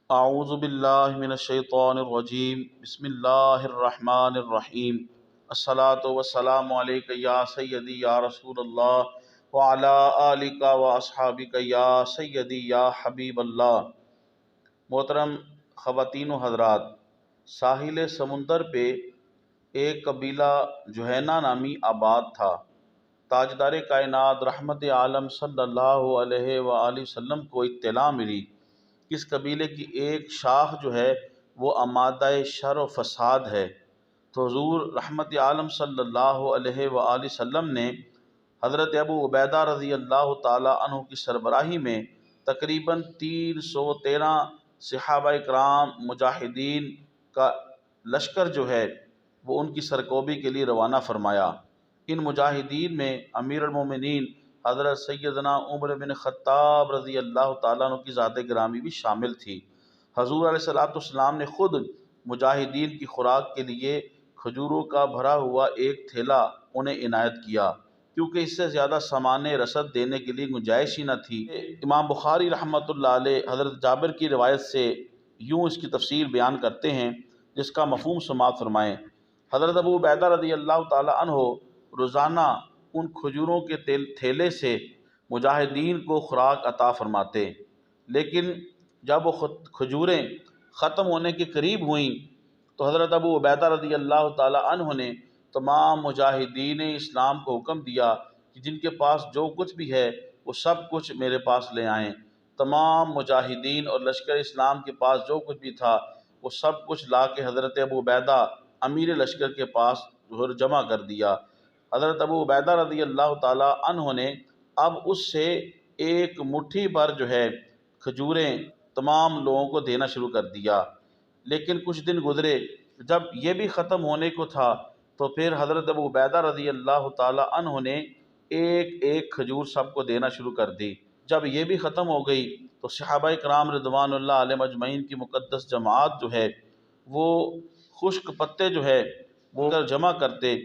اعوذ باللہ من الشیطان الرجیم، بسم اللہ الرحمن الرحیم۔ الصلاۃ والسلام علیک یا سیدی یا رسول اللہ وعلی آلک و اصحابک یا سیدی یا حبیب اللہ۔ محترم خواتین و حضرات، ساحل سمندر پہ ایک قبیلہ جوہینہ نامی آباد تھا۔ تاجدار کائنات رحمت عالم صلی اللہ علیہ وآلہ وسلم کو اطلاع ملی کہ اس قبیلے کی ایک شاخ جو ہے وہ آمادہ شر و فساد ہے، تو حضور رحمت عالم صلی اللہ علیہ وآلہ وسلم نے حضرت ابو عبیدہ رضی اللہ تعالی عنہ کی سربراہی میں تقریباً 313 صحابہ کرام مجاہدین کا لشکر جو ہے وہ ان کی سرکوبی کے لیے روانہ فرمایا۔ ان مجاہدین میں امیر المومنین حضرت سیدنا عمر بن خطاب رضی اللہ تعالیٰ عنہ کی ذات گرامی بھی شامل تھی۔ حضور علیہ السلام نے خود مجاہدین کی خوراک کے لیے کھجوروں کا بھرا ہوا ایک تھیلا انہیں عنایت کیا، کیونکہ اس سے زیادہ سامان رسد دینے کے لیے گنجائش ہی نہ تھی۔ امام بخاری رحمۃ اللہ علیہ حضرت جابر کی روایت سے یوں اس کی تفسیر بیان کرتے ہیں، جس کا مفہوم سماعت فرمائیں۔ حضرت ابو عبیدہ رضی اللہ تعالی عنہ روزانہ ان کھجوروں کے تھیلے سے مجاہدین کو خوراک عطا فرماتے، لیکن جب وہ کھجوریں ختم ہونے کے قریب ہوئیں تو حضرت ابو عبیدہ رضی اللہ تعالی عنہ نے تمام مجاہدین اسلام کو حکم دیا کہ جن کے پاس جو کچھ بھی ہے وہ سب کچھ میرے پاس لے آئیں۔ تمام مجاہدین اور لشکر اسلام کے پاس جو کچھ بھی تھا وہ سب کچھ لا کے حضرت ابو عبیدہ امیر لشکر کے پاس جمع کر دیا۔ حضرت ابو عبیدہ رضی اللہ تعالی عنہ نے اب اس سے ایک مٹھی پر جو ہے کھجوریں تمام لوگوں کو دینا شروع کر دیا، لیکن کچھ دن گزرے، جب یہ بھی ختم ہونے کو تھا تو پھر حضرت ابو عبیدہ رضی اللہ تعالی عنہ نے ایک ایک کھجور سب کو دینا شروع کر دی۔ جب یہ بھی ختم ہو گئی تو صحابہ کرام رضوان اللہ علیہم اجمعین کی مقدس جماعت جو ہے وہ خشک پتے جو ہے وہ جمع کرتے،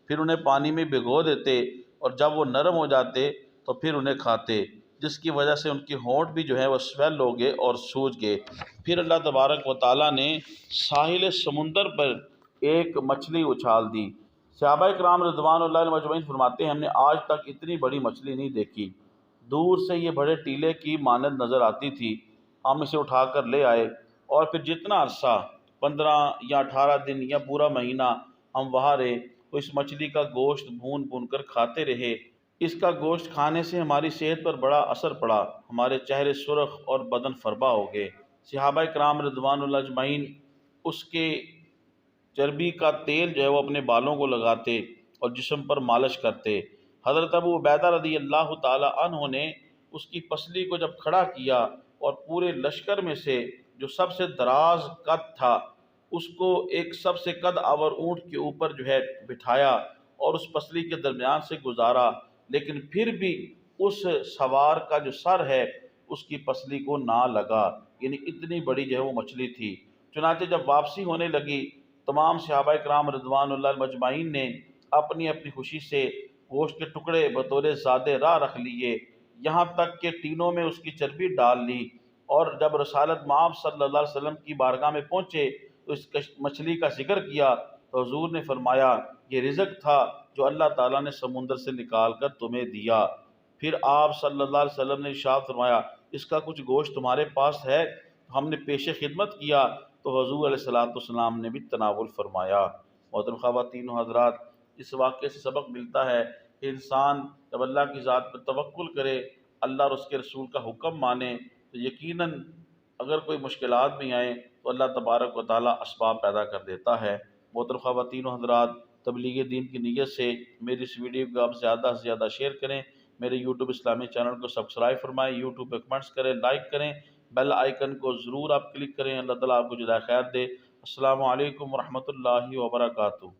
پھر انہیں پانی میں بھگو دیتے، اور جب وہ نرم ہو جاتے تو پھر انہیں کھاتے، جس کی وجہ سے ان کی ہونٹ بھی جو ہے وہ سویل ہو گئے اور سوج گئے۔ پھر اللہ تبارک و تعالیٰ نے ساحل سمندر پر ایک مچھلی اچھال دی۔ صحابہ کرام رضوان اللہ علیہم اجمعین فرماتے ہیں، ہم نے آج تک اتنی بڑی مچھلی نہیں دیکھی۔ دور سے یہ بڑے ٹیلے کی مانند نظر آتی تھی۔ ہم اسے اٹھا کر لے آئے، اور پھر جتنا عرصہ 15 یا 18 دن یا پورا مہینہ ہم وہاں رہے تو اس مچھلی کا گوشت بھون بھون کر کھاتے رہے۔ اس کا گوشت کھانے سے ہماری صحت پر بڑا اثر پڑا، ہمارے چہرے سرخ اور بدن فربا ہو گئے۔ صحابہ کرام رضوان اللہ اجمعین اس کے چربی کا تیل جو ہے وہ اپنے بالوں کو لگاتے اور جسم پر مالش کرتے۔ حضرت ابو عبیدہ رضی اللہ تعالی عنہ نے اس کی پسلی کو جب کھڑا کیا اور پورے لشکر میں سے جو سب سے دراز قد تھا اس کو ایک سب سے قد آور اونٹ کے اوپر جو ہے بٹھایا اور اس پسلی کے درمیان سے گزارا، لیکن پھر بھی اس سوار کا جو سر ہے اس کی پسلی کو نہ لگا، یعنی اتنی بڑی جو ہے وہ مچھلی تھی۔ چنانچہ جب واپسی ہونے لگی، تمام صحابہ کرام رضوان اللہ مجمعین نے اپنی اپنی خوشی سے گوشت کے ٹکڑے بطور زاد راہ رکھ لیے، یہاں تک کہ ٹینوں میں اس کی چربی ڈال لی، اور جب رسالت مآب صلی اللہ علیہ وسلم کی بارگاہ میں پہنچے تو اس مچھلی کا ذکر کیا تو حضور نے فرمایا یہ رزق تھا جو اللہ تعالیٰ نے سمندر سے نکال کر تمہیں دیا۔ پھر آپ صلی اللہ علیہ وسلم نے ارشاد فرمایا اس کا کچھ گوشت تمہارے پاس ہے؟ ہم نے پیش خدمت کیا تو حضور علیہ السلام نے بھی تناول فرمایا۔ محترم خواتین و حضرات، اس واقعے سے سبق ملتا ہے کہ انسان جب اللہ کی ذات پر توکل کرے، اللہ اور اس کے رسول کا حکم مانے، تو یقیناً اگر کوئی مشکلات بھی آئیں تو اللہ تبارک و تعالیٰ اسباب پیدا کر دیتا ہے۔ محترم خواتین و حضرات، تبلیغ دین کی نیت سے میری اس ویڈیو کو آپ زیادہ سے زیادہ شیئر کریں، میرے یوٹیوب اسلامی چینل کو سبسکرائب فرمائیں، یوٹیوب پہ کمنٹس کریں، لائک کریں، بیل آئیکن کو ضرور آپ کلک کریں۔ اللہ تعالیٰ آپ کو جزائے خیر دے۔ السلام علیکم ورحمۃ اللہ وبرکاتہ۔